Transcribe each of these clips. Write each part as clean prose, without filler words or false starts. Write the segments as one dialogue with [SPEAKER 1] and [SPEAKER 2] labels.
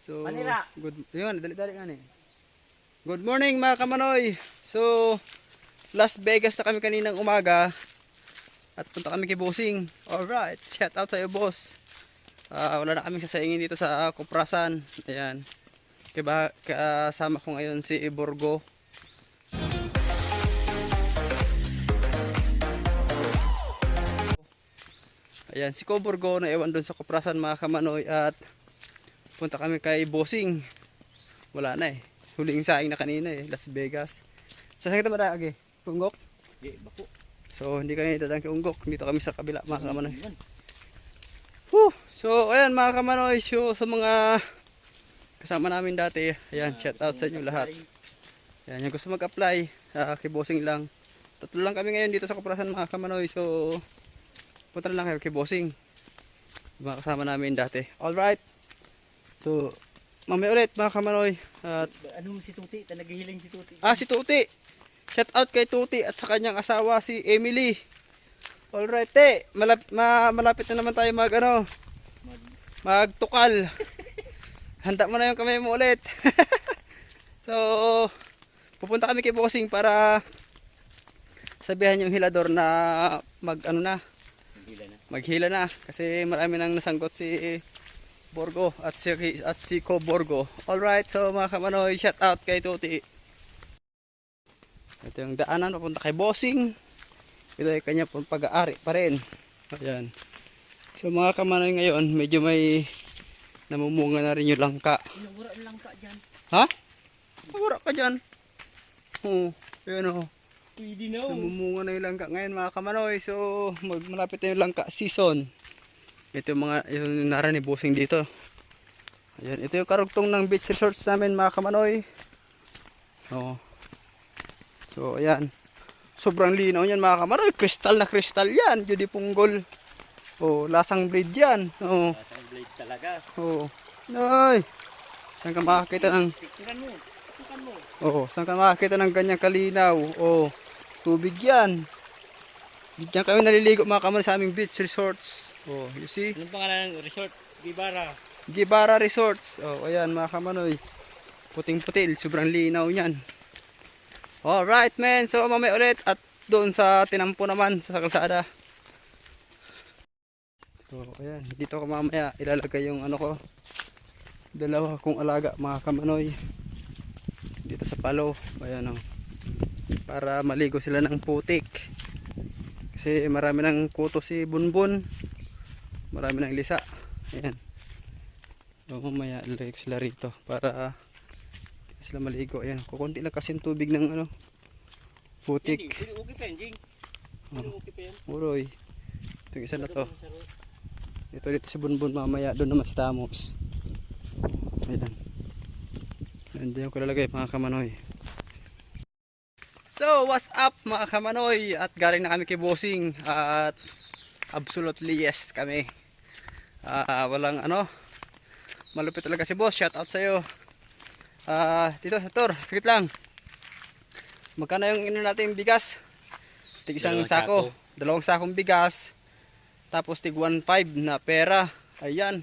[SPEAKER 1] So,
[SPEAKER 2] Manira.
[SPEAKER 1] yun, dali-dali nga eh. Good morning mga kamanoy. So, Las Vegas na kami kaninang umaga. At punta kami kay Bossing. Alright, shout out sa iyo boss. Wala na kaming sasaingin dito sa Kuprasan. Ayan. Kasama ko ngayon si Borgo. Ayan, si Coborgo na ewan doon sa Kuprasan mga kamanoy. At punta kami kay Bossing. Wala na eh. Huling saing na kanina eh, Las Vegas. Saan kita maragi? Unggok?
[SPEAKER 2] Di, bako.
[SPEAKER 1] So hindi kami dadang kay Unggok. Dito kami sa kabila mga kamanoy. So ayan mga kamanoy. So sa mga kasama namin dati. Ayan, shout out sa inyo lahat. Ayan, yung gusto mag-apply. Kay Bossing lang. Tatlo lang kami ngayon dito sa Kuprasan mga kamanoy. So punta na lang kayo kay Bossing. Mga kasama namin dati. Alright. So mamaya ulit mga kamanoy. At
[SPEAKER 2] Ano si Tuti? Naghihiling si Tuti.
[SPEAKER 1] si Tuti. Shout out kay Tuti at sa kanyang asawa si Emily. Alright, malapit na naman tayo magtukal. Handa mo na yung kamay mo ulit. So, pupunta kami kay Bossing para sabihan yung hilador na maghila na kasi marami nang nasanggot si Borgo at si Coborgo. Alright, so mga kamanoy, shout out kay Tuti. Ito yung daanan papunta kay Bossing. Ito ay kanya pag-aari pa rin. Ayan. So mga kamanoy ngayon, medyo may namumunga na rin yung langka.
[SPEAKER 2] Wala ang langka dyan.
[SPEAKER 1] Ha? Wala ka dyan. Oo, yun o.
[SPEAKER 2] Pwede na.
[SPEAKER 1] Namumunga na yung langka ngayon mga kamanoy. So malapit na yung langka season. Ito yung nara ni Bossing dito. Ayan, ito yung karugtong ng beach resorts namin mga kamanoy. Oo. So ayan. Sobrang linaw yan mga kamanoy. Kristal na kristal yan. Judy Punggol. Oh, lasang blade yan. Oh.
[SPEAKER 2] Lasang blade talaga.
[SPEAKER 1] Oh. Ay. Saan ka makakita ng
[SPEAKER 2] Tingnan mo.
[SPEAKER 1] saan ka makakita ng ganyang kalinaw? Oh, tubig yan. Diyan kami naliligo mga kamanoy sa aming beach resorts. Oh, you see?
[SPEAKER 2] Anong pangalan ng resort? Gibara.
[SPEAKER 1] Gibara Resorts. Oh, ayan mga kamanoy. Puting-putil, sobrang linaw niyan. Alright, man. So mamaya ulit at doon sa tinampo naman sa kalsada. So, ayan, dito ko mamaya ilalagay yung dalawa kong alaga mga kamanoy. Dito sa palo. Ayan oh. Para maligo sila ng putik. Kasi marami ng kuto si Bunbun. Marami ng lisa. Ayan. So, mamaya ilalagay sila rito para sila maligo. Ayan. Kukunti lang kasi tubig ng putik.
[SPEAKER 2] Okay pa yan, Jing. Okay pa yan.
[SPEAKER 1] Uroy. Itong isa na to. Ito dito si Bunbun mamaya. Doon naman si Tamos. Ayan. Nandiyan ko lalagay mga kamanoy. So what's up mga kamanoy. At galing na kami kay Bossing. At absolutely yes kami. Walang malupit talaga si boss. Shout out sa iyo. Dito sa Tor, sikit lang. Magkano yung natin bigas? Tig isang sako. Dalawang sakong bigas. Tapos tig 1.5 na pera. Ayan.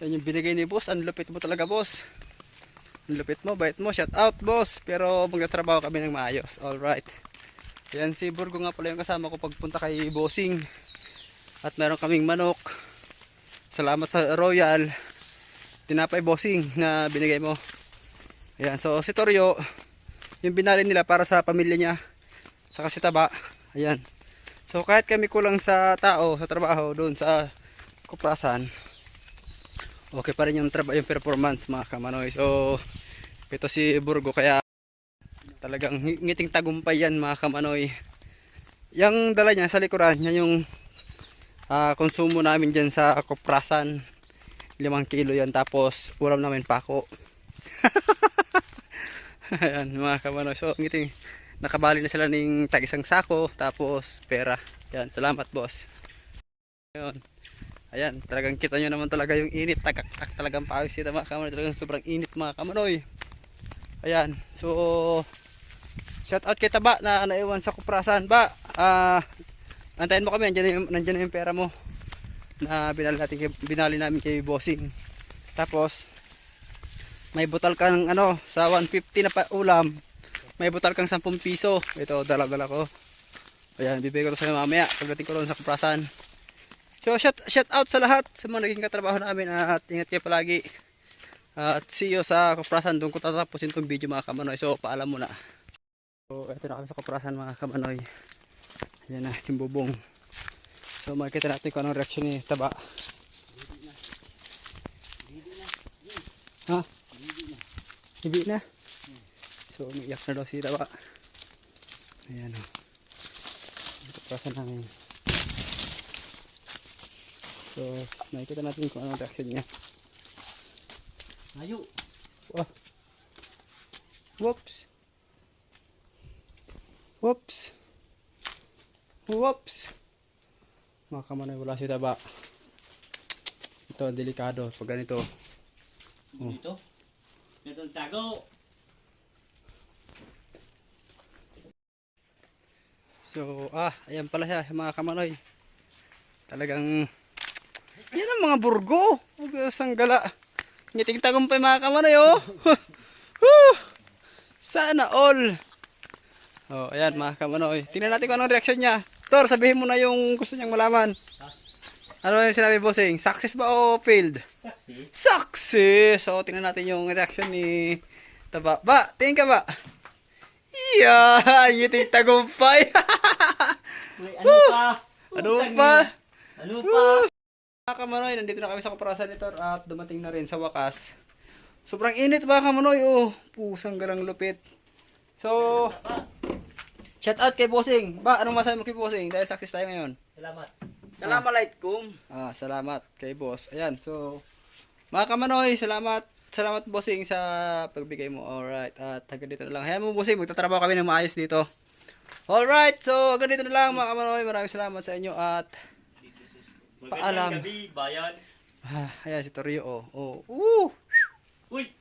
[SPEAKER 1] Yan yung binigay ni boss. Ang lupit mo talaga boss. Ang lupit mo, bait mo. Shout out boss. Pero magtatrabaho kami ng maayos. Alright. Ayan si Borgo nga pala yung kasama ko pagpunta kay Bossing. At meron kaming manok. Salamat sa Royal tinapay Bossing na binigay mo. Ayan, so si Toryo yung binali nila para sa pamilya niya saka si Taba. Ayan. So kahit kami kulang sa tao sa trabaho doon sa Kuprasan, okay pa rin yung performance mga kamanoy. So ito si Burgo kaya talagang ngiting tagumpay yan mga kamanoy. Yung dala niya sa likuran yan yung konsumo namin dyan sa Kuprasan. 5 kilo yan, tapos ulam namin pako. Ayan mga kamanoy. So ngiting nakabali na sila ng tag-isang sako, tapos pera. Ayan, salamat boss. Ayan, talagang kita nyo naman talaga yung init. Tagak talagang pawis dito mga kamanoy. Talagang sobrang init mga kamanoy. Ayan, so shout out kay Taba na naiwan sa Kuprasan. Ba, antayin mo kami, nandiyan na yung pera mo na binali namin kay Bossing. Tapos May butal kang ano, sa 150 na pa ulam. May butal kang 10 piso. Ito, dala-dala ko. Ayan, bibigay ko to sa mamaya. Pagdating ko doon sa Kuprasan. So, shout out sa lahat. Sa mga naging katrabaho namin. At ingat kayo palagi. At see you sa Kuprasan. Doon ko tatapusin itong video mga kamanoy. So, paalam muna. So, ito na kami sa Kuprasan mga kamanoy. Ayan na, yung bubong. So, makikita natin kung anong reaction ni Taba. Ha? Hindi na. So, umiiyak na daw si Taba. Ayan o. Ito Kuprasan namin. So, makikita natin kung anong reaction niya.
[SPEAKER 2] Ayo.
[SPEAKER 1] Wah. Whoops. Whoops. Whoops. Mga kamanoy, wala si Taba. Ito, delikado. Pag ganito.
[SPEAKER 2] Dito. Itong tago.
[SPEAKER 1] So, ayan pala siya, mga kamanoy. Talagang, yan ang mga burgo. Ang gala. Ngiting tagumpay mga kamanoy, oh. Woo! Sana all. Oh, ayan mga kamanoy. Tingnan natin kung anong reaction niya. Tor, sabihin mo na yung gusto niyang malaman. Ano yung sinabi bossing? Success ba o failed? Success! So, tingnan natin yung reaction ni Taba. Ba, tingin ka ba? Yeah! Ngiting tagumpay.
[SPEAKER 2] Uy, ano pa?
[SPEAKER 1] Ano pa?
[SPEAKER 2] Ano pa?
[SPEAKER 1] Mga kamanoy, nandito na kami sa Kuprasan nito at dumating na rin sa wakas. Sobrang init mga kamanoy, oh. Pusang galang lupit. So, shout out kay Bossing. Ba, anong masabi mo kay Bossing? Dahil success tayo ngayon.
[SPEAKER 2] Salamat. Assalamualaikum.
[SPEAKER 1] Salamat kay Boss. Ayan, so, mga kamanoy, salamat. Salamat Bossing sa pagbigay mo. Alright, at hanggang dito na lang. Hayaan mo Bossing, magtatrabaho kami ng maayos dito. Alright, so hanggang dito na lang mga kamanoy. Maraming salamat sa inyo at paalam.
[SPEAKER 2] Magandang gabi, bayan.
[SPEAKER 1] Ayan si Torio, oh. Oh.
[SPEAKER 2] Uy!